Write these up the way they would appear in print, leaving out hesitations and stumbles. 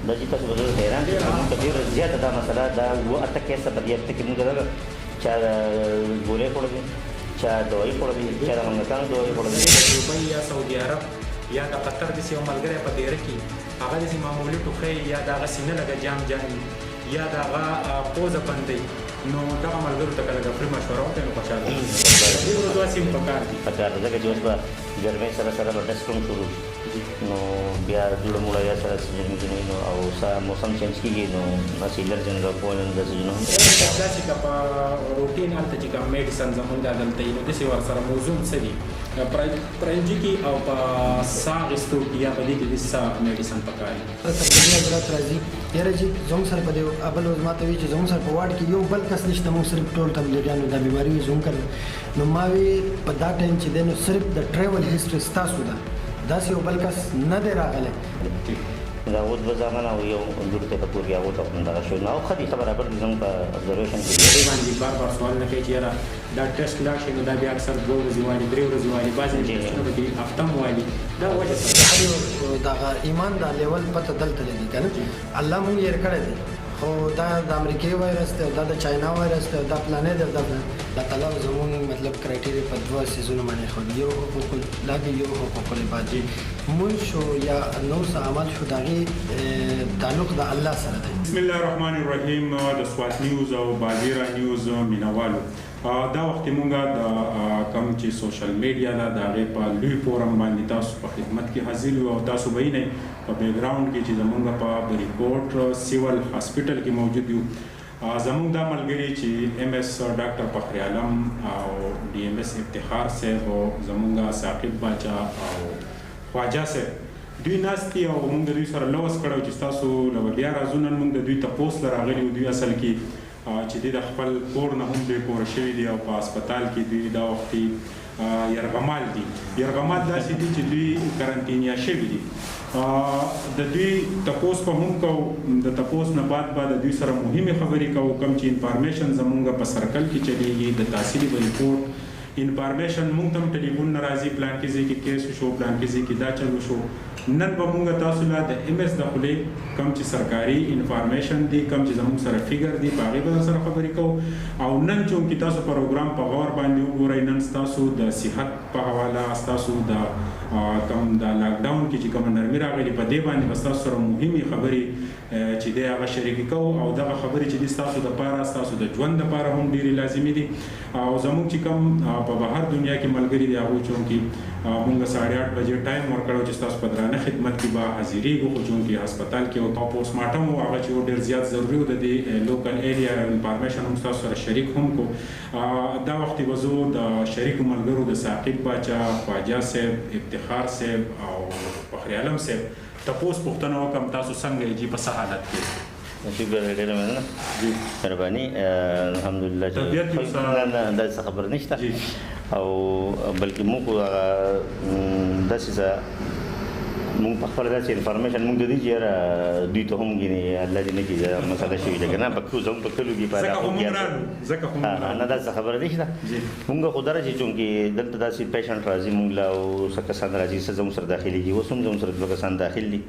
دا چې تاسو به زه حیران شئ موږ ته ډېره زیاته دا مسله دا 8 کیسه په دې هفته کې موږ دغه چا ګولۍ خوړلې چا دوایي خوړلې چا د منګکانو دوایي خوړلې دوبۍ یا سعودي عرب یا د قطر داسې یو ملګری په دیره کې هغه داسې معمولي ټوخی یا د هغه سینه لږه جام جامي یا د هغه پوزه بندوي نو دغه ملګرو ته که لږه فري مشوره وکړئ نو خوشحاله دې ورځو هسې هم پکار دي پکار ده ځکه چې اوس به ګرمۍ سره سره به ډسټ هم شروع نو بیا دوړه موړه یا سره ځینې نو او موسم چینج کېږي نو داسې الرجن را پوهنه داسې ځینو هم داسې که په روټین هلته چې کوم میډیسن زمونږ دا دلته وي نو داسې ورسره موضوع څه دي پرنجي کې او په ساه اخیستو کې یا په دې کې د ساه میډیسن پکار دي ترجمه حضرت راځي یاره چې زموږ سره په دې اول ورځ ما ته وایي چې زموږ سره په واډ کې یو بل کس نشته موږ صرف ټول تبلیغیانو دا بیماري وي زموږ کړل نو ما وی په دا ټایم چې دی نو صرف د ټریول هیسټري ستاسو ده داسې یو بل کس نه دی راغلی دا اوس دوه زامن او یو لور ته په کور کې هغو ته همدغه شو نو ښه دي ښه برابر دي زموږ په ابزرویشن کې دې باندې بار بار سوالونه کوي چې یاره دا ټیسټ لاړ شي نو دا بیا اکثر 2 ورځې والي 3 ورځې والي بعضې ټیسټونه پکې هفته هم والي دا وجه څه دغه ایمان دا لیول پته دلته لګي که نه الله مونږ هېر کړی دی خو دا د امریکایي وایرس دی او دا د چاینا وایرس دی او دا پلانې دی دا الله تعالی زموږ مطلب کرایټیریا په 2 سیزونو باندې ښودي یو حقوق الله دی یو حقوق العباد مونږ شو یا نور څه عمل شو د هغې تعلق د الله سره دی بسم الله الرحمن الرحیم د سوات نیوز او بازیرا نیوز مینوالو دا وخت مونږه د کوم چې سوشل میډیا دا د هغې په لوی فورم باندې تاسو په خدمت کې حاضر یو او تاسو به وینئ په بیک ګراوند کې چې زمونږ په بریکوټ سیول هاسپټل کې موجود یو زمونږ دا ملګري چې ایم ایس ډاکټر فخر عالم او ډي ایم ایس افتخار صاحب او زمونږ ثاقب باچا او خواجه صاحب دوی ناست دي او مونږ د دوی سره لوس کړی چې تاسو له بیا راځو نن مونږ د دوی تپوس له راغلي یو دوی اصل کې چې دوی د خپل کور نه هم بې کوره شوي دي او په هسپتال کې دوی دا وختي یرغمال دي یرغمال داسې دي چې دوی کرنټینیا شوي دي د دوی تپوس به هم کوو د تپوس نه بعد به د دوی سره مهمې خبرې کوو کوم چې انفارمیشن زمونږ په سرکل کې چلیږي د تحصیلي ریپورټ انفارمیشن مونږ ته هم ټلیفون نه راځي پلان کې ځای کې کیس وشو پلان کې ځای کې دا چلو شو نن به مونږ تاسو له د ایم ایس د خولې کوم چې سرکاري انفارمیشن دي کوم چې زموږ سره فیګر دي په هغې به سره خبرې کوو او نن چونکې تاسو پروګرام په غور باندې وګورئ نن ستاسو د صحت په حواله ستاسو د کوم د لاکډاون کې چې کومه نرمي راغلې په دې باندې به ستاسو سره مهمې خبرې چې دی هغه شریکې کوو او دغه خبرې چې دي ستاسو دپاره ستاسو د ژوند دپاره هم ډېرې لازمي دي او زموږ چې کوم په بهر دنیا کې ملګري دي هغوی چونکې مونږ 8:30 بجې ټایم ورکړو چې ستاسو په درانه خدمت کې به حاضرېږو خو چونکې هسپتال کې یو پوسټ مارټم و هغه چې ډېر زیات ضروري و د دې لوکل ایریا انفارمیشن هم ستاسو سره شریک هم کو دا وخت به زه د شریکو ملګرو د ثاقب باچا خواجه صاحب افتخار صاحب او فخر عالم صاحب تپوس پوښتنه وکړم تاسو څنګه یې جي په څه حالت کې شکر ډېره مننه مهرباني الحمدلله چې نه داسې خبره نشته او بلکې موږ داسې څه مونږ په خپله داسې انفارمیشن مونږ د دې چې یاره دوی ته هم ګینې الله دې نه کړي دا مسله شوې ده که نه په زموږ په کلو کې نه داسې خبره نشته مونږ خو دا چې چونکې دلته داسې پیشنټ راځي مونږ له او څه کسان راځي څه زموږ سره داخلېږي اوس هم زموږ سره دوه کسان داخل دي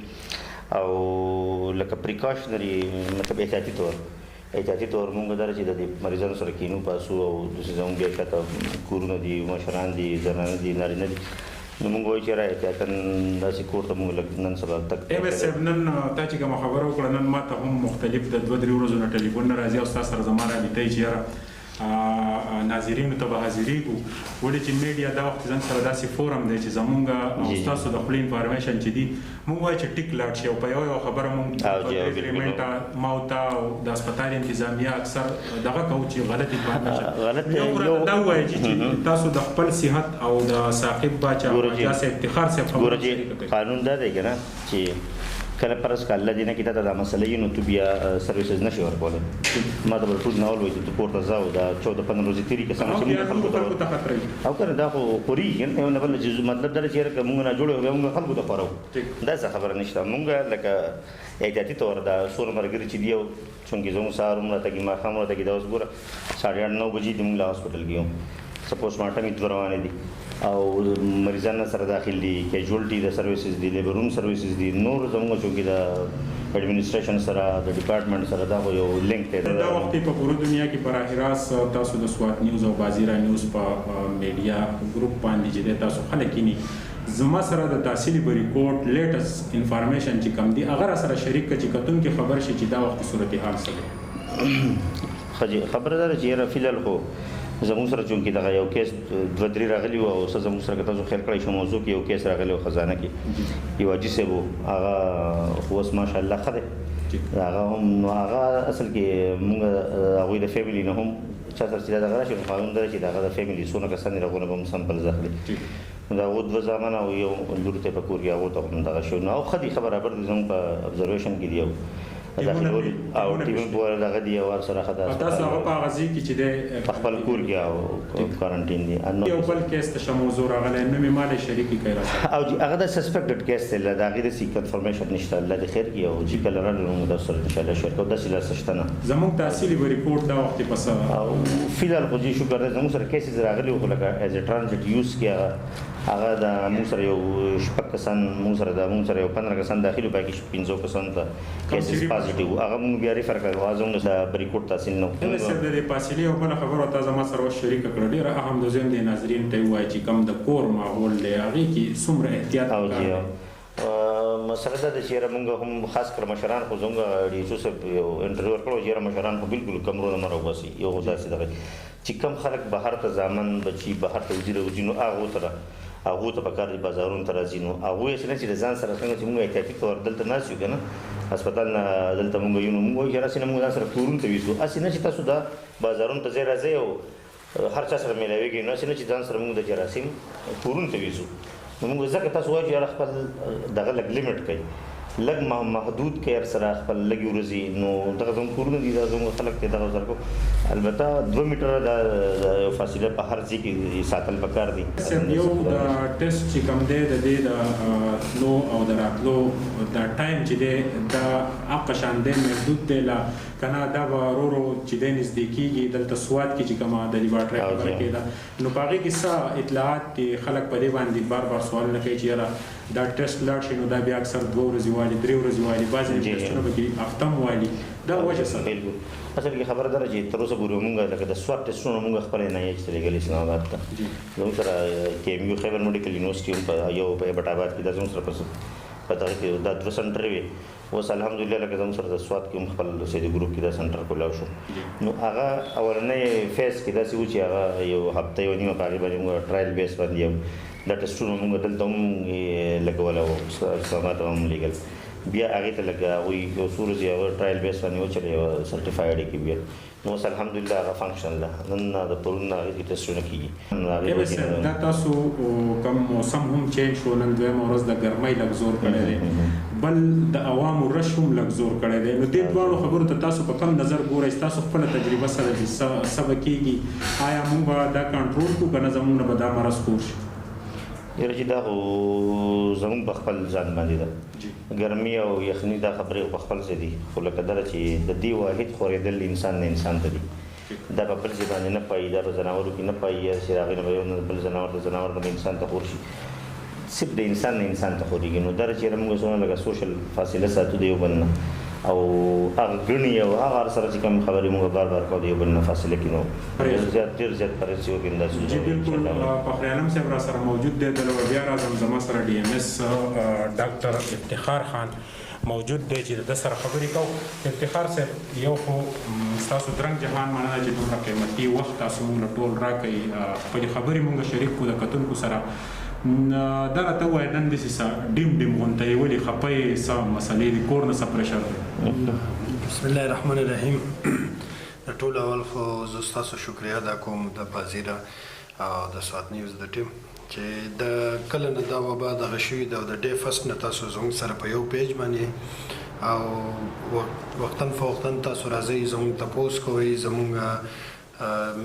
او لکه پریکاشنري مطلب احتیاطي طور مونږ دا چې د دې مریضانو سره کینو پاسو او داسې زموږ بیا شاته کورونه دي مشران دي زنانه دي نارینه دي نو مونږ وایو چې را احتیاطاً داسې کور ته مونږ لږ نن سبا تک ایم ایس صاحب نن تا چې کومه خبره وکړه نن ما ته هم مختلف د 2-3 ورځو نه ټلیفون نه راځي او ستا سره زما رابطه یې چې یاره ناظرینو ته به حاضرېږو ولې چې میډیا دا وخت زموږ سره داسې فورم دی چې زمونږ او ستاسو د خولې انفارمیشن چې دي مونږ وایو چې ټیک لاړ شي او په یوه خبره مونږ اګریمنټ ما او تا او د هسپتال انتظامیه اکثر دغه کوو چې غلط انفارمیشن دا ووایي چې تاسو د خپل صحت او د ثاقب باچا خواجه صاحب افتخار صاحب ګوره چې قانون دا دی که نه چې کله فرض که الله دې نه کړي تا ته دا مسله وي نو تو بیا سروسز نشي ورکولی ما ته به ټول ناول وایي چې تو کور ته ځه او دا 14-15 ورځې تېرې که څنګه چې مونږ خلکو ته او که نه دا خو خورېږي نه یو نه بل چې مطلب دا دی چې که مونږ نه جوړ یو بیا مونږ خلکو ته خوروو داسې خبره نشته مونږ لکه احتیاطي طور دا څومره ملګري چې دي او چونکې زموږ سهار هم راتګي ماښام راتګي دا اوس ګوره 8:30-9 بجې دي مونږ له هاسپټل کې یو څه پوسټ مارټم یې دوه روانې دي او مریضان سره داخل دي کیجوالټي د سروسز دي لیبر روم سروسز دي نور زموږ چونکې د ایڈمنسټریشن سره د ډپارټمنټ سره دا یو لینک دی. دا وخت په پوره دنیا کې براه راست تاسو د سوات نیوز او بازیرا نیوز په میډیا ګروپ باندې چې تاسو خلک کینی زما سره د تحصیلي ریپورت لیټست انفارمیشن چې کم دی هغه سره شریک چې کتون کې خبر شي چې دا وخت صورتحال څه دی. خبردار چې را فیلل خو زموږ سره چونکې دغه یو کیس 2-3 راغلی و او زموږ سره تاسو خیر کړی شو موضوع کې یو کیس راغلی و خزانه کې یو حاجي صاحب هغه اوس ماشاءالله ښه دی هغه هم نو هغه اصل کې موږ هغوی د فیملی نه هم چا سره چې دغه راشي نو قانون دا چې دغه د فیملی څونه کسان دي هغونه به هم سمپلز اخلي نو د هغو 2 زامن او یو لور ته په کور کې هغو ته هم دغه شو نو او ښه دي ښه برابر دي زموږ په ابزرویشن کې دي داخلول او ټیم په دغه دی او سره خدا تاسو هغه په غزي کې چې د خپل کور کې او کوارنټین دي یو بل کیس ته موضوع راغلی نو می مال شریکی کوي او هغه د سسپیکټډ کیس ته دا غیر سی کنفرمیشن نشته الله د خیر کې او چې کله رانه د سره ان شاء الله شرکت د سلا سشتنه زموږ تحصیلي ریپورت دا وخت پس او فیلال خو جی شکر ده زموږ سره کیسز راغلی او لکه ایز ا ترانزیت یوز کې هغه د موږ سره یو شپږ کسان موږ سره یو 15 کسان داخلي پاکي 15 کسان ته کیسز پازیټیو هغه موږ بیا ریفر کړو ازمږ د ریپورت تحصیل نو د فاصله او بل خبره تاسو ما سره شریک کړل ډیره اهم د زم دي ناظرین ته وایي چې کم د کور ماحول دی هغه کې څومره احتیاط وکړي مسله دا چې موږ هم خاص کر مشران خو زموږ د یوسف یو انټرویو کړو چې مشران خو بالکل کمرو نه مرو باسي یو داسې دغه چې کم خلک بهر ته ځامن بچي بهر ته وزیر نو هغه ته پکار دي بازارونو ته راځي نو هغه یې څنګه چې ځان سره څنګه چې موږ احتیاطي تور دلته ناس یو کنه هسپتال نه دلته موږ یو نو موږ یې راسي نه موږ سره کورون ته ویسو اسینه چې تاسو دا بازارونو ته راځي او هر چا سره ملاويږي نو اسینه چې ځان سره موږ د جراثیم کورون ته ویسو نو موږ ځکه تاسو وایي چې خپل دغه لګ لیمټ کوي لګ محدود کې سره خپل لګ ورزي نو دغه زموږ کورونه دي زموږ خلک ته دغه زرکو البته 2 میټر د فاصله په هر ځای کې ساتل پکار دي یو د ټیسټ چې کوم دی د دې د نو او د راتلو د ټایم چې دی دا اپ شان دی محدود دی لا کنه دا ورورو چې د نزدیکیږي دلته سواد کې چې کومه د لیبارټری خبره کېده نو باغې کې څه اطلاعات خلک په دې باندې بار سوال نه کوي چې دا ټیسټ لاړ شي نو دا بیا اکثر 2 ورځې والی 3 ورځې والی بعضې ټیسټونه به کې هفتم والی دا وجه څه بالکل اصل کې خبره ده چې تر اوسه پورې موږ لکه د سواد ټیسټونه موږ خپل نه یې چې لګلې اسلام آباد ته زموږ سره کیمیو خیبر میډیکل یونیورسيټي په یو په بټاباد کې د زموږ سره پته کې دا د سنټر وي اوس الحمدلله لکه زموږ سره د سواد کې خپل سیدي ګروپ کې دا سنټر کولاو شو نو هغه اولنې فیس کې داسې و چې هغه یو هفته یو نیمه باندې موږ ټرایل بیس باندې دا ټیسټونه موږ دلته هم لګول او سمات هم لیګل بیا هغه ته لګا وي یو سورج یو ټرایل بیس باندې و چې یو سرټیفایډ کې بیا نو الحمدلله هغه فنکشن له نن د پرون هغه ټیسټونه کیږي دا تاسو کوم موسم هم چینج شو نن دوه ورځ د ګرمۍ لږ زور کړی دی بل د عوامو رش هم لږ زور کړی دی نو دې دواړو خبرو ته تاسو په کم نظر ګورئ تاسو خپل تجربه سره سبا کیږي آیا موږ دا کنټرول کوو کنه زموږ نه به دا مرض خور شي یره چې دا زموږ په خپل ځان باندې ده ګرمي او یخني دا خبرې په خپل ځای دي خو لکه دا چې د دې واحد خورېدل انسان نه انسان ته دي دا په بل ځای باندې نه پایي دا په ځناورو کې نه پایي چې هغې نه به یو بل ځناور د ځناور نه انسان ته خور شي صرف د انسان نه انسان ته خورېږي نو دا چې موږ څونه لکه سوشل فاصله ساتو د یو بل نه او هغه ګڼي او هغه سره چې کوم خبرې موږ بار کوو د یو بل نه فاصله کې نو ډېر زیات پرېسي وکړي اندازې جی بالکل فخر عالم صاحب را سره موجود دی د بیا راځم زما سره ډي ام اس ډاکټر افتخار خان موجود دی چې د سره خبرې کوو افتخار صاحب یو خو تاسو درنګ جهان مننه چې دومره قیمتي وخت تاسو موږ ټول راکړئ خپلې خبرې موږ شریک کړو د کتونکو سره دا راته ووایه نن داسې څه ډیم غونته یې ولې خفه یې څه مسلې دي کور نه څه پرېشر دی بسم الله الرحمن الرحیم د ټول اول خو زه ستاسو شکریه ادا کوم د بازیره او د سوات نیوز د ټیم چې د کله نه دا وبا دغه شوي ده او د ډے فسټ نه تاسو زموږ سره په یو پیج باندې او وختن فوختن تاسو راځئ زموږ تپوس کوئ زموږ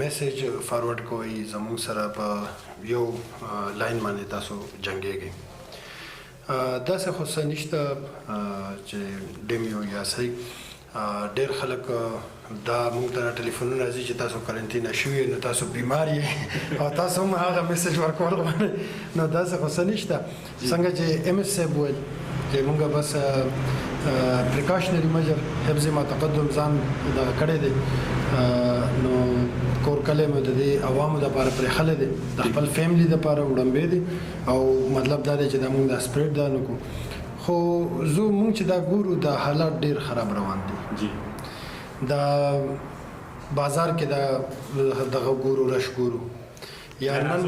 میسیج فارورډ کوئ زموږ سره په یو لاین باندې تاسو جنګېږئ داسې خو څه نشته چې ډیم یو یا صحیح ډېر خلک دا موږ ته ټلیفونونه راځي چې تاسو کارنټینه شوي نو تاسو بیمار یې او تاسو هم هغه میسیج ورکول غواړئ نو داسې خو څه نشته څنګه چې ایم ایس صاحب وویل چې موږ بس پریکاشنری میجر حفظ ما تقدم ځان د کړی دی نو کور کله مې د دې عوامو د لپاره پرې خلې دي د خپل فیملی د لپاره وړاندې دي او مطلب دا دی چې د موږ د سپریډ دا نکو خو زه موږ چې دا ګورو د حالات ډیر خراب روان دي د بازار کې د ګورو رش ګورو یا نن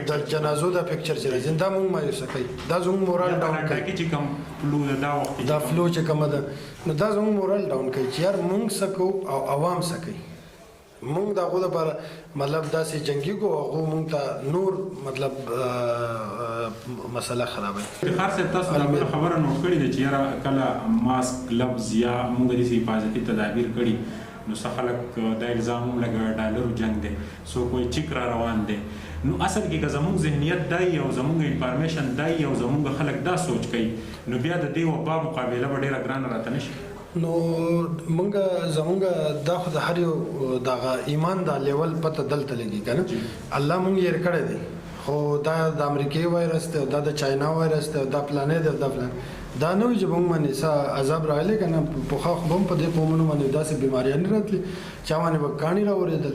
د جنازو د پکچر چې راځي دا موږ مایوس کوي دا زموږ مورال ډاون کوي چې کوم فلو دا وخت دا فلو چې کوم ده نو دا زموږ مورال ډاون کوي چې یار موږ سکو او عوام سکي موږ دا غو د پر مطلب داسې جنگي کو او موږ ته نور مطلب مسله خرابه خاصه تاسو دا خبره نو کړی چې یاره کله ماسک لفظ یا موږ د حفاظتي تدابیر کړی نو څه خلک دا الزام لګوي ډالرو جنگ دی سو کوئی چیک را روان دی نو اصل کې که زموږ ذهنیت دی او زموږ انفارمیشن دی او زموږ خلک دا سوچ کوي نو بیا د دې وبا مقابله به ډېره ګرانه راته نشي نو زموږ دا خو د هر یو دغه ایمان دا لیول پته دلته لګي که نه الله موږ یې کړی دی خو دا د امریکای وایرس دی دا د چاینا وایرس دی دا پلانې دی دا پلان دا نو چې موږ باندې څه عذاب راغلی که نه پخوا خو هم په دې قومونو باندې داسې بیماریانې راتلې چا باندې به کاڼي راورېدل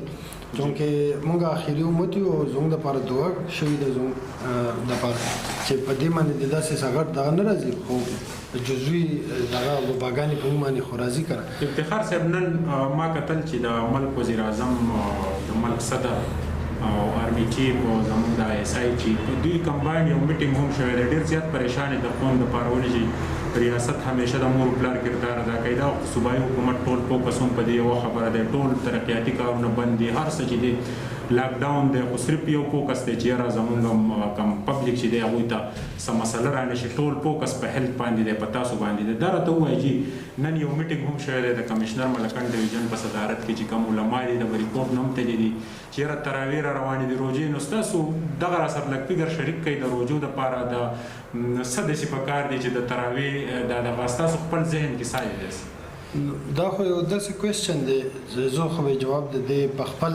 چونکې موږ آخري امت یو او زموږ دپاره دعا شوي ده زموږ دپاره چې په دې باندې د داسې سغټ دغه نه راځي خو جزوي دغه وباګانې په موږ باندې خو راځي که نه افتخار صاحب نن ما کتل چې د ملک وزیر اعظم د ملک صدر او آرمی چیف او زموږ د آی ایس آی چیف دوی کمباینډ یو میټینګ هم شوی دی ډېر زیات پریشان دي د قوم دپاره ولې چې ریاست همیشه د مور پلار کردار ادا کوي دا صوبایي حکومت ټول فوکس هم په دې یوه خبره دی ټول ترقیاتي کارونه بند دي هر څه چې دی لاک ډاون دی خو صرف یو فوکس دی چې یاره زموږ کم پبلک چې دی هغوی ته څه مسله رانشي ټول فوکس په هیلث باندې دی په تاسو باندې دی دا راته ووایي چې نن یو میټینګ هم شوی دی د کمشنر ملکن ډویژن په صدارت کې چې کوم علما دي د ریپورټ نه هم تللی دي چې یاره تراویح را روانې دي روژې نو ستاسو دغه راسره لږ فکر شریک کوي د روژو دپاره د څه داسې پکار دی چې د تراویح دا دغه ستاسو خپل ذهن کې څه دی دا خو یو داسې کوېسچن دی زه خو به جواب د دې په خپل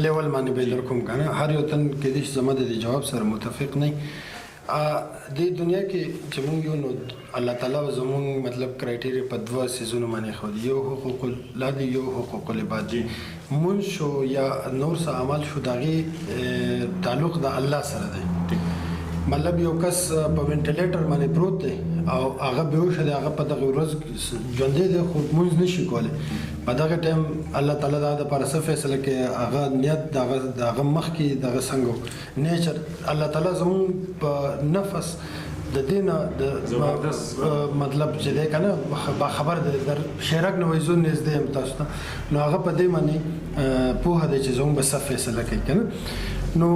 لیول باندې به در کوم که نه هر یو تن کېدای شي زما د دې جواب سره متفق نه دې دنیا کې چې موږ یو نو الله تعالی زموږ مطلب کرایټیریا په دوه سیزونو باندې ښودي یو حقوق الله دی یو حقوق العباد دی مونږ شو یا نور څه عمل شو د هغې تعلق د الله سره دی مطلب یو کس په وینټیلیټر باندې پروت دی او هغه بېهوشه دی هغه په دغه ورځ ژوندی دی خو لمونځ نشي کولی په دغه ټایم الله تعالی د هغه دپاره څه فیصله کوي هغه نیت د هغه مخکې دغه څنګه نیچر الله تعالی زموږ په نفس د دې نه مطلب چې دی که نه باخبر دی در شیرک نه وایي زه نږدې یم تاسو ته نو هغه په دې باندې پوهه دی چې زموږ به څه فیصله کوي که نه نو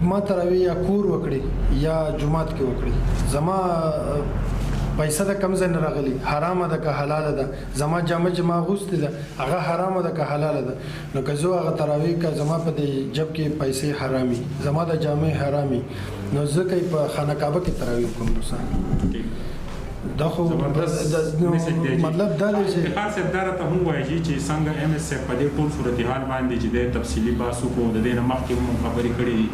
ما تراویح یا کور وکړي یا جومات کې وکړي زما پیسه د کم ځای نه راغلي حرامه ده که حلاله ده زما جامه چې ما اغوستې ده هغه حرامه ده که حلاله ده نو که زه هغه تراویح که زما په دې جب کې پیسې حرامي زما د جامې حرامي نو زه که په خانه کعبه کې تراویح کوم نو دا خو مطلب دا دی چې خاص اداره ته هم وایي چې څنګه ایم اس په دې ټول صورتحال باندې چې د تفصیلي باسو کو د دې نه مخکې هم خبرې کړې دي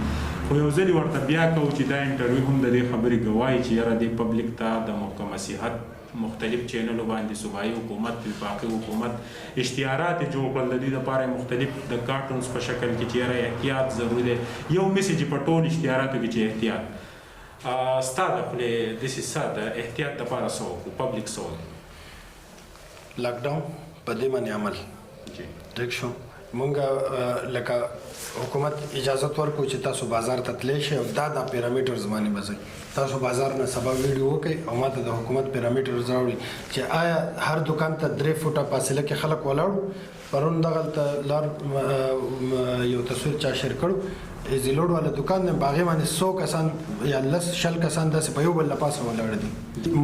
خو یو ځل ورته بیا کوو چې دا انټرویو هم د دې خبرې ګواهي چې یاره دې پبلک ته د محکمه صحت مختلف چینلو باندې صوبایي حکومت وفاقي حکومت اشتهارات جوړ کړل د دې لپاره مختلف د کارټونز په شکل کې چې یاره احتیاط ضروري دی یو میسیج په ټول اشتهاراتو کې چې احتیاط ستا د خپلې داسې څه د احتیاط دپاره څه وکړو پبلک څه وکړو لاکډاون په دې باندې عمل ټیک شو مونږ لکه حکومت اجازت ورکړو چې تاسو بازار ته تللی شئ او دا پیرامیټرز باندې به ځئ تاسو بازار نه سبا ویډیو وکړئ او ما ته د حکومت پیرامیټرز راوړي چې آیا هر دکان ته 3 فوټه فاصله کې خلک ولاړو پرون دغلته لار یو تصویر چا شیر کړو ایزیلوډ والا دکان نه باغې باندې 100 کسان یا 10 کسان داسې په یو بل لپاسه ولاړ دي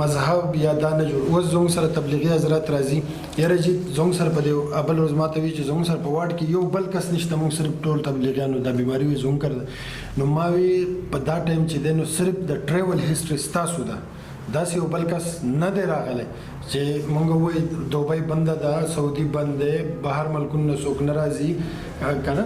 مذهب یا دا نه جوړ اوس زموږ سره تبلیغي حضرات راځي یاره جي زموږ سره په دې اول ورځ ما ته وایي چې زموږ سره په واډ کې یو بل کس نشته موږ صرف ټول تبلیغیانو دا بیماري وي زموږ کړه نو ما وی په دا ټایم چې دی نو صرف د ټریول هسټري ستاسو ده داسې یو بل کس نه دی راغلی چې مونږ وایي دوبۍ بنده ده، سعودي بند دی، بهر ملکونه څوک نه راځي کنه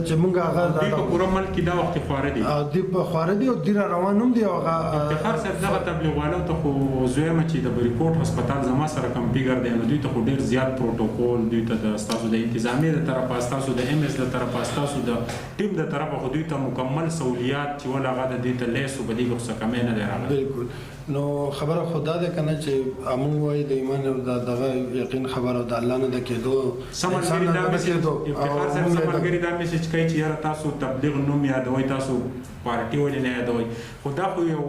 چې مونږ هغه د پوره ملک کې دا وخت خواره دي دی په خواره دي او دی را روان هم دی هغه افتخار صاحب دغه تبلیغوالو ته خو زویم چې د بریکوټ هسپتال زما سره کمپیګر دی نو دوی ته خو ډیر زیات پروتوکول دوی ته د تاسو د انتظامیه د طرفه تاسو د ام اس د طرفه تاسو د ټیم د طرفه خو دوی ته مکمل سہولیات چې ولا غا د دې ته لیسو بدی کو څه کمه نه راغله. بالکل نو خبره خدا ده کنه چې امون وای د ایمان او دغه یقین خبره د الله نه د کېدو سمګری دا افتخار صاحب سمګری دا میسج کوي چې یاره تاسو تبلیغ نوم یادوي تاسو پارټي ولې نه یادوي خدا خو یو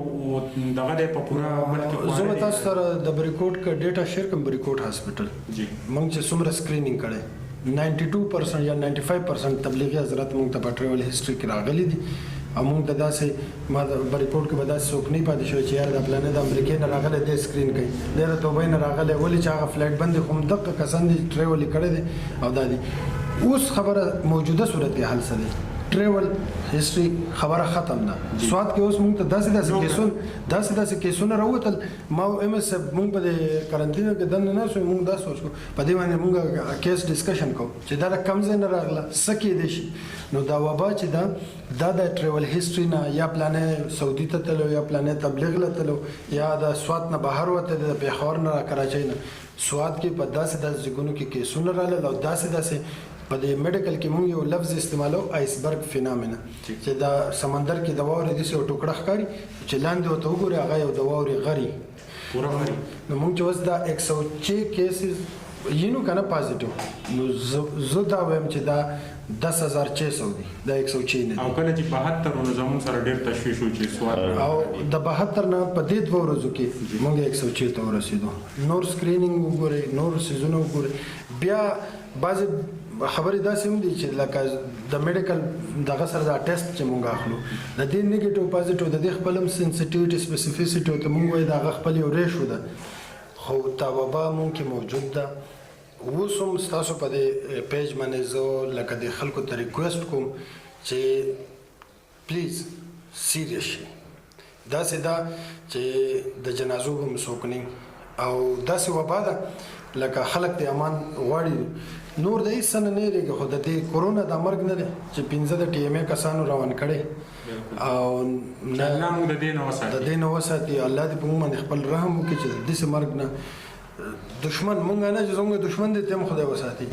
دغه د په پورا ملک زه تاسو سره د بریکوټ کا ډیټا شیر کوم بریکوټ هسپتال جی موږ چې څومره سکرینینګ کړي 92% یا 95% تبلیغي حضرات موږ ته په ټریول هیستوري کې راغلي دي. موږ د داسې ما د بریکوټ کې به داسې څوک نه پاتې شوی چې یار د پلانې د امریکې نه راغلی دی سکرین کوي دی د دوبۍ نه راغلی ولې چې هغه فلایټ بند خو همدغه کسان دي ټریول یې کړی دی او دا دي. اوس خبره موجوده صورت حال څه دی ټریول هیستوري خبره ختم ده. سواد کې اوس موږ ته داسې کیسونه راوتل ما ام اس موږ په کارنټینه کې دنه نه شو موږ دا سوچ کو په دې باندې موږ کیس ډیسکشن کو چې دا کم ځای نه راغله سکه دي شي نو دا وبا چې دا د ټریول هیستوري نه یا پلانې سعودي ته تلو یا پلانې تبلیغ له تلو یا د سواد نه بهر وته د بهخور نه کراچۍ نه سواد کې په داسې ځګونو کې کیسونه رااله او داسې په دې میډیکل کې موږ یو لفظ استعمالو آیسبرګ فینامنا چې دا سمندر کې د واورې د څو ټوکړه ښکاري چې لاندې وته وګوري هغه یو د واورې غري پورا غري نو موږ چې اوس دا 106 کیسز یینو کنه پازیټیو نو زه دا وایم چې دا 10600 دي دا 106 نه او کله چې 72 نو زمون سره ډېر تشویش و چې سوال او د 72 نه په دې دوه ورځو کې موږ 106 ته ورسېدو. نور سکرینینګ وګورئ نور سيزونه وګورئ بیا بعض خبرې داسې هم دي چې لکه د میډیکل دغه سره دا ټیسټ چې مونږ اخلو د دې نیگیټیو پازیټیو د دې خپل سنسټیویټي سپیسیفیسټي ته مونږ وایي دا خپل یو ریشو ده خو تا وبا مونږ کې موجود ده. اوس هم تاسو په دې پیج باندې زه لکه د خلکو ته ریکویسټ کوم چې پلیز سیریس شي داسې دا چې د جنازو به مسوک نه او داسې وبا ده لکه خلک ته امان غواړي نور د هیڅ نه نه لري خو د دې کورونا د مرګ نه دی چې 15 د ټي ام ای کسانو روان کړي او الله موږ د دې نو وساتي الله دې په موږ باندې خپل رحم وکړي چې د دې مرګ نه دشمن مونږ نه چې زموږ دشمن دې تم خدای وساتي.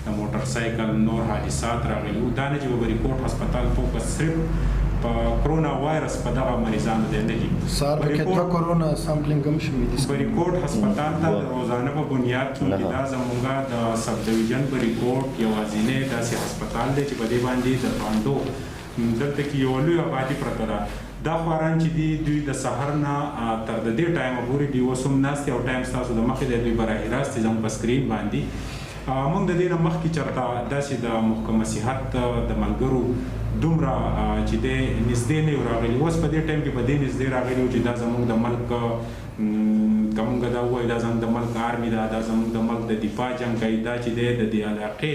د موټر سایکل نور حادثات راغلي او دا نه چې په ریپورت هسپتال فوکس صرف په کرونا وایرس په دغه مریضانو دی نه دي سار کې د کرونا سامپلینګ هم شوی دي په ریپورت هسپتال ته روزانه په بنیاد کې دا زموږه د سب ډیویژن په ریپورت یوازینه داسې هسپتال دی چې په دې باندې د باندې دلته کې یو لوی آبادي پرته ده. دا خواران چې دي دوی د سحر نه تر د دې ټایم پورې دی وسوم ناست او ټایم تاسو د مخې د دوی براه راست زموږ په سکرین باندې موږ د دې نه مخکې چرته داسې د محکمه صحت د ملګرو دومره چې د نږدې نه راغلي اوس په دې ټایم کې په دې نږدې راغلي چې دا زموږ د ملک کومګه دا وایي دا زموږ د ملک آرمي دا زموږ د ملک د دفاع جنګ کوي دا چې د دې علاقې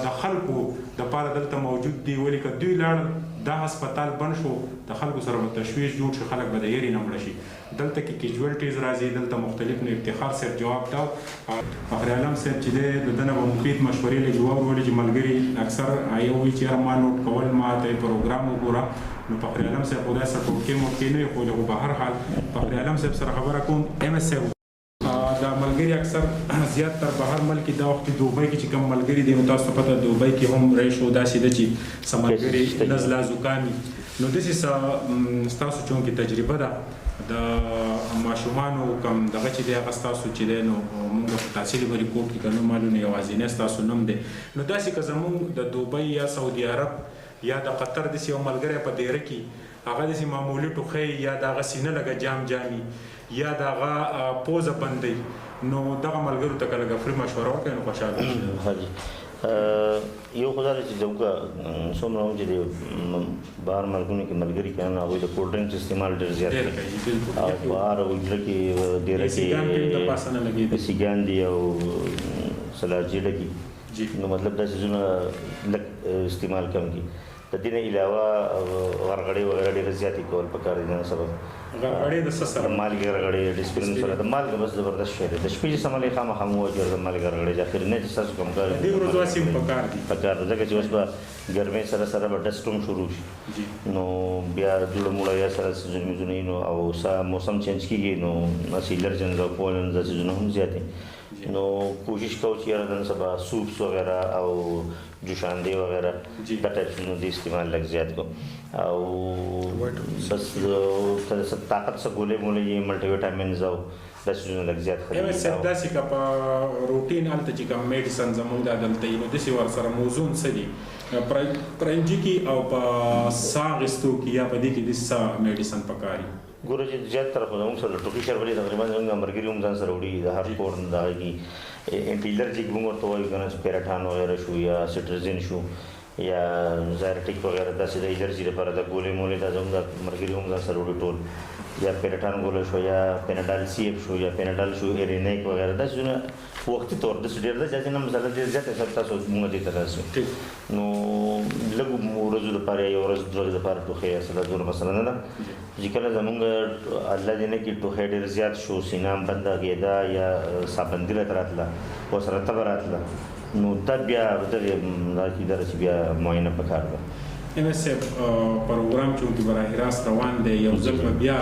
د خلکو د پاره دلته موجود دي ولې که دوی لاړ دا هسپتال بند شو د خلکو سره به تشویش جوړ شي خلک به د یری نه مړه شي دلته کې کیجوالټیز راځي دلته مختلف نو افتخار صاحب جواب دا فخر عالم صاحب چې د دنه په مفید مشورې له جواب ورولې چې ملګری اکثر ایوي چې ما نوٹ کول ما ته پروګرام وګوره نو فخر عالم صاحب خدای سره کې مو کې نه خو له بهر حال فخر عالم صاحب سره خبره کوم ام اس دا ملګری اکثر زیات تر بهر ملک دا وخت دوبۍ کې چې کوم ملګری دی نو تاسو پته دوبۍ کې هم رئیس ودا سي د چې سمګری نزله زکامي نو د سې تاسو چون کې تجربه ده د ماشومانو کم دغه چې دی هغه تاسو چې دی نو موږ په تحصیل بری کوټ کې کنو معلومه یوازینه تاسو نوم دی نو داسې که زموږ د دوبۍ یا سعودي عرب یا د قطر د یو ملګری په ډیره کې هغه د معمولی ټوخی یا د غسینه لګه جامي یا دغه پوزه بندي نو دغه ملګرو ته کله غفري مشوره ورکړي نو خوشاله شي. حاجی یو خدای چې څومره هم چې د بهر ملکونو کې ملګري کنه هغوی د کولډ ډرینکس استعمال ډېر زیات کوي او بهر وګړه کې ډېر کې سیګان دي او سلاجي لګي نو مطلب دا چې لږ استعمال کم کی د دې نه علاوه ورغړې وغیرہ ډېر زیاتې کول پکار دي نن سبا غړغړې د څه سره مالګې غړغړې ډسپلین سره د مالګې بس زبردست شی دی د شپې چې سملې خامخا مو وجه د مالګې غړغړې ځکه نه چې تاسو کوم کار دې ورځو سیم پکار دي پکار ځکه چې اوس به ګرمۍ سره سره به ډسټوم شروع شي نو بیا جوړه موړه یا سره سيزونونه نو او موسم چینج کیږي نو اسی الرجنز او پولنز د سيزونه هم زیاتې نو کوشش کوو چې نن سبا سوپس وغیرہ او جوشاندې وغیرہ دا ټایپ شنو د استعمال لږ زیات کو او بس تر طاقت څخه ګولې مولې ملټي وټامینز او د شنو لږ زیات خوري ایمه سدا سي کا په روټین الته چې کوم میډیسن زموږ د دلته یو د سی ور سره موزون سدي پرنجي کی او په ساغستو کی یا په دې کې د سا میډیسن پکاري ګوره چې زیات طرف موږ سره ټوکی شربلي تقریبا زموږ مرګري هم ځان سره وړي د هر کور نه داږي انټیلرجیک موږ ته وایو کنه پیراټان وغیرہ شو یا سټرزین شو یا زایرټیک وغیرہ داسې د الرجی لپاره د ګولې مولې د زموږ مرګري هم ځان سره وړي ټول یا پیراټان ګولې شو یا پیناډال سی اف شو یا پیناډال شو ایرینیک وغیرہ داسې وختي تور د ډېر د ځکه نه مثلا ډېر زیات حساب تاسو موږ دې تراسو نو لږ ورځو لپاره یو ورځ دوه لپاره ټوخی اصله دونه مثلا نه ده چې کله زمونږ الله دې نه کې ټوخی ډېر زیات شو سینام بنده کېده یا سابندي راتله او سره تبه راتله نو دا بیا دغه چې بیا معاینه پکار ده ام اس پروګرام چې براه راست روان دی یو ځل بیا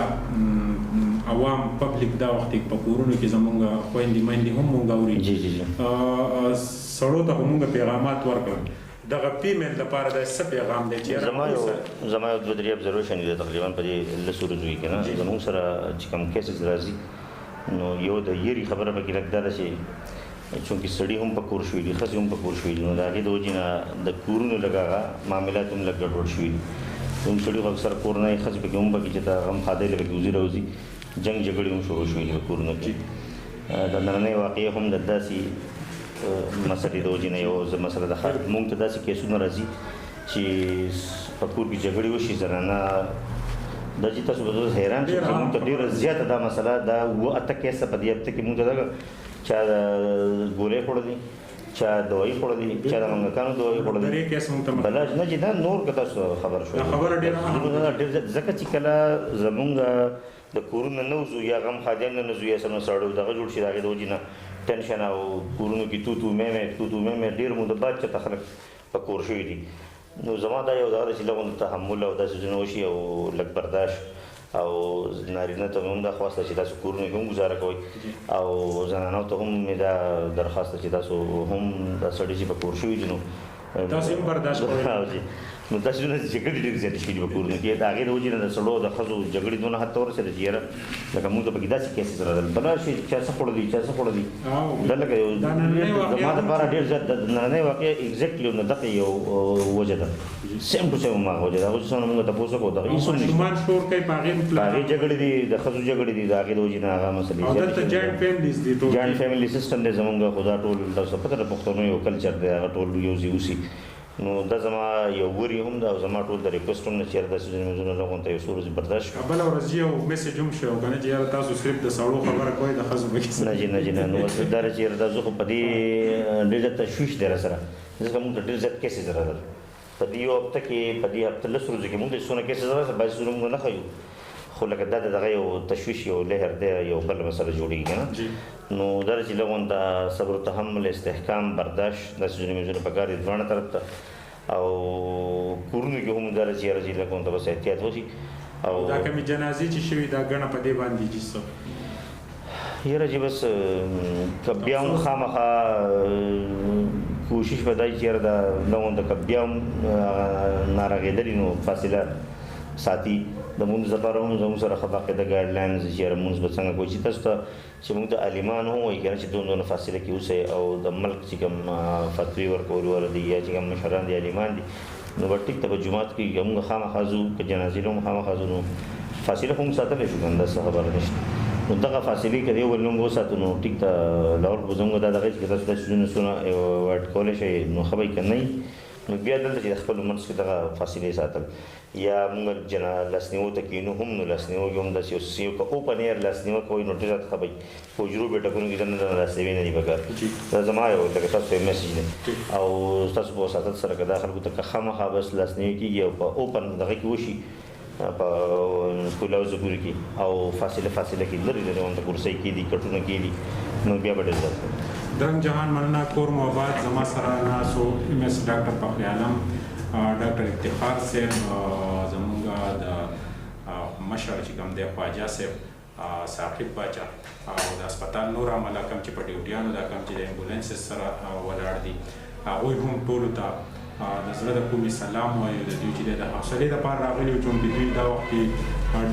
عوام پبلک دا وخت په کورونو کې زمونږ خويندې مېندې هم مونږ اوري سړو ته مونږ پیغامات ورکړل دغه فیمیل لپاره د څه پیغام دی چې زما یو دوه درې ابزرویشن دي تقریبا په دې لسو ورځو کې کنه زموږ سره چې کوم کیسز راځي نو یو د یری خبره به کې لګدا شي چونکې سړی هم په کور شوی دي خځې هم په کور شوی دي نو د هغې د وجې نه د کورونو لږ معاملات هم لږ ګډوډ شوي دي کوم سړي خو اکثر کور نه یې ښځې پکې هم پکې چې د غم ښادۍ له پکې وزي راوځي جنګ جګړې هم شروع شوي دي په کورونو کې د نننۍ واقعې هم د داسې مسلې د وجې نه یو مسله ده موږ ته داسې کیسونه راځي چې په کور کې جګړې وشي زنانه دا چې تاسو به حیران شئ چې موږ ته ډېره زیاته دا مسله دا اووه اته کیسه په دې هفته کې موږ ته دغه چا ګولې خوړلي چا دوايي خوړلي چا د منګکانو دوايي خوړلي بلاش نه چې دا نور که تاسو خبر شوي ډېر ځکه چې کله زمونږ د کورونو نه وځو یا غم خادیان نه وځو یا سم سړو دغه جوړ شي د هغې د وجې نه ټینشن او کورونو کې توتو مې ډېر موده بعد چې خلک په کور شوي دي نو زما دا یو دا ده چې لږ تحمل او داسې څیزونه وشي او لږ برداشت او نارینه ته هم دا خواسته چې تاسو کورونو کې هم ګزاره کوئ او زنانو ته هم مې دا درخواست چې تاسو هم دا سړي چې په کور شوي دي نو تاسو هم برداشت کوئ نو داسې نه جګړې ډېرې زیاتې شوي دي په کورونو کې د هغې د وجې نه د سړو د ښځو جګړې دونه حد ته ورسېده چې یاره لکه موږ ته پکې داسې کیسز راغلل بله شي چا څه خوړلي دا لکه یو زما دپاره ډېر زیات د نننۍ واقعه ایګزیکټلي نو دغه یو وجه ده سیم ټو سیم هماغه وجه ده هغه څه موږ تپوس وکړو دغه هېڅ هم نشته په هغې جګړې دي د ښځو جګړې دي د هغې د وجې نه هغه مسلې جاینټ فیملی سیسټم دی زمونږ خو دا ټول تاسو پته د پښتنو یو کلچر دی هغه ټول یو ځای اوسي نو دا زما یو وري هم دا زما ټول د ریکوست هم نه چېرې داسې ځینې لغونته یو څو ورځې برداشت کړو بله ورځ یو میسج هم شو که نه چې یاره تاسو صرف د سړو خبره کوئ د ښځو پکې نه جي نو دا چې یاره دا زه خو په دې ډېر زیات تشویش دی را سره ځکه موږ ته ډېر زیات کیسز راغلل په دې یو هفته کې په دې هفته لسو ورځو کې موږ ته څونه کیسز راغلل بعضې څونه موږ نه ښیو خو لکه دا دغه یو تشویش یو لهر دی یو بل مسله جوړېږي که نه نو دا چې لغونته صبر و تحمل استحکام برداشت داسې ځینې پکار دي دواړه طرف ته او کورونو کې هم دا چې یاره چې لږ ورته بس احتیاط وشي او دا کومې جنازې چې شوي دا ګڼه په دې باندې چې څه یاره چې بس که بیا هم خامخا کوشش به دا چې یاره دا لږ ورته که بیا هم ناراغېدلي نو فاصله ساتي د مونځ لپاره هم زموږ سره ښه باقاعده ګایډلاینز چې یاره مونځ به څنګه کوي چې تاسو ته چې موږ د عالمان هم وایي که نه چې دونه فاصله کې اوسئ او د ملک چې کوم فتوی ورکول والا دي یا چې کوم مشران دي عالمان دي نو به ټیک ته په جومات کې موږ خامخا ځو که جنازې له هم خامخا ځو نو فاصله خو موږ ساتلی شو که نه داسې خبره نشته نو دغه فاصلې که د یو بل نه موږ وساتو نو ټیک ته لاول خو زموږ دا دغه چې تاسو دا څیزونه څونه ایوایډ کولی شئ نو ښه به یې که نه نو بیا دلته چې د خپلو منځ کې دغه فاصلې ساتل یا موږ لاسنیوو ته کینو هم نو لاسنیوو کې هم داسې یو که اوپن ایر لاسنیوه کوئ نو ډېر زیات ښه به وي په حجرو بیټکونو کې دننه لاسنیوي نه دي پکار دا زما یو لکه تاسو یو میسج دی او تاسو په وساتت سره که دا خلکو ته که خامخا بس لاسنیوي کېږي او په اوپن دغه کې وشي په کلاو زګور کې او فاصله کې لري هم د کرسي کې دي کټونه کې دي نو بیا به ډېر درنګ جهان مننه کور مو آباد زما سره ناسو ام اس ډاکټر فخر عالم ډاکټر افتخار صاحب زمونږ د مشر چې کوم دی خواجه صاحب ثاقب باچا او د هسپتال نور عمله کوم چې په ډیوټیانو دا کوم چې د امبولانس سره ولاړ دي هغوی هم ټولو ته د زړه د کومې سلام وایو د دوی چې د حوصلې دپاره راغلي وو چې دوی دا وخت کې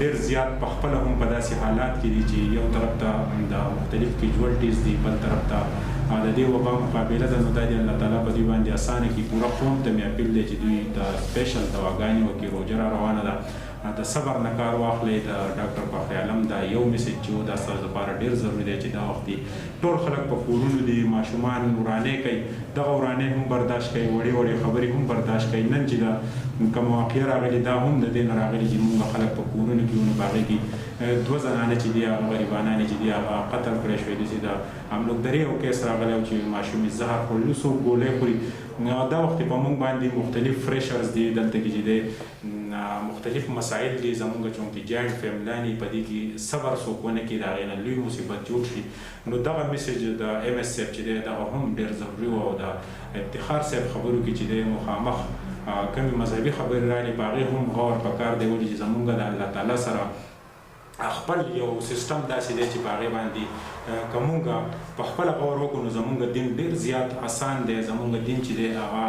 ډېر زیات په خپله هم په داسې حالات کې دي چې یو طرف ته د مختلف کیجوالټیز دي بل طرف ته د دې وبا مقابله ده نو دا د الله تعالی په دوی باندې اسانه کړي پوره قوم ته مې اپیل دی چې دوی د سپیشل دواګانې وکړي روژه را روانه ده د صبر نه کار واخلئ د ډاکټر فخر عالم دا یو میسج چې دا ستاسو لپاره ډېر ضروري دی چې دا وخت ټول خلک په کورونو دي ماشومان ورانې کوي دغه ورانې هم برداشت کوي وړې وړې خبرې هم برداشت کوي نن چې دا کوم واقعه راغلې دا هم د دې نه راغلي چې موږ خلک په کورونو کې ونو په هغې کې دوه زنانه چې دي هغه غریبانانې چې دي هغه قتل کړی شوی دي چې د املوکدرې یو کیس راغلی و چې ماشومې زهر خوړلو څوک ګولۍ خوري دا وخت په موږ باندې مختلف فریشرز دي دلته کې چې دی مختلف مسایل دي زموږ چونکې جاینټ فیملیانې په دې کې صبر څوک ونه کړي د هغې نه لوی مصیبت جوړ شي نو دغه میسج د ام اس صاحب چې دی دغه هم ډېر ضروري و او د افتخار صاحب خبرو کې چې دی مخامخ کومې مذهبي خبرې رالي په هغې هم غور پکار دی ولې چې زموږ د الله تعالی سره خپل یو سیستم داسې دی چې په هغې باندې که موږ په خپله غور وکړو نو زموږ دین ډېر زیات اسان دی زموږ دین چې دی هغه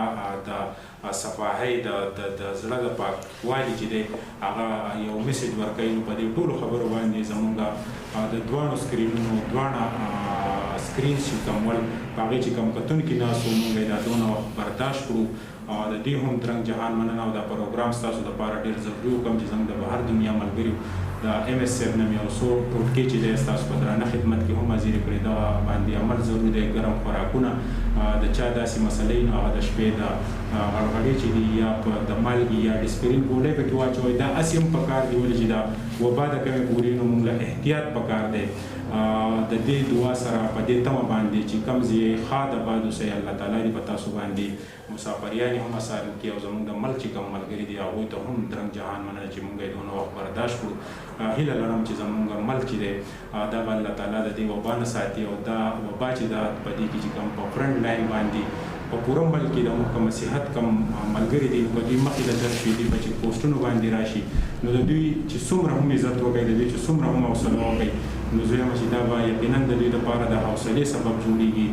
د صفاحۍ د زړه د پاکوالي چې دی هغه یو میسج ورکوي نو په دې ټولو خبرو باندې زموږ د دواړو سکرینونو دواړه سکرین چې کوم ول په هغې چې کوم کتونکي ناست وو موږ یې دا دونه وخت برداشت کړو د دې هم درنګ جهان مننه او دا پروګرام ستاسو دپاره ډېر ضروري و کوم چې زموږ د بهر دنیا ملګري د ام اس صاحب نه مې یو څو ټوټکې چې دی ستاسو په درانه خدمت کې هم حاضرې کړې دغه باندې عمل ضروري دی ګرم خوراکونه د چا داسې مسلې نو هغه د شپې د غړغړې چې دي یا د مالګې یا ډسپرین ګولۍ پکې واچوئ دا هسې هم پکار دي ولې چې دا وبا د کمې پورې نو موږ له احتیاط پکار دی د دې دعا سره په دې تمه باندې چې کوم ځای ښاد آباد اوسئ الله تعالی دې په تاسو باندې مسافریانې هم اسانه کړي او زموږ د ملک چې کوم ملګري دي هغوی ته هم درنګ جهان مننه چې موږ یې دونه وخت برداشت کړو هیله لرم چې زموږ ملک چې دی دا به الله تعالی د دې وبا نه ساتي او دا وبا چې دا په دې کې چې کوم په فرنټ لاین باندې په پوره ملک کې د محکمه صحت کم ملګري دي په دوی مخې ته درس شي دوی په چې پوسټونو باندې راشي نو د دوی چې څومره هم عزت وکړي د دوی چې څومره هم حوصله وکړي نو زه یم چې دا به یقینا د دوی لپاره د حوصلې سبب جوړېږي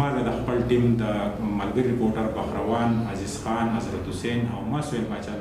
ما د خپل ټیم د ملګري رپورټر بخروان عزیز خان حضرت حسین او ما سهیل باچا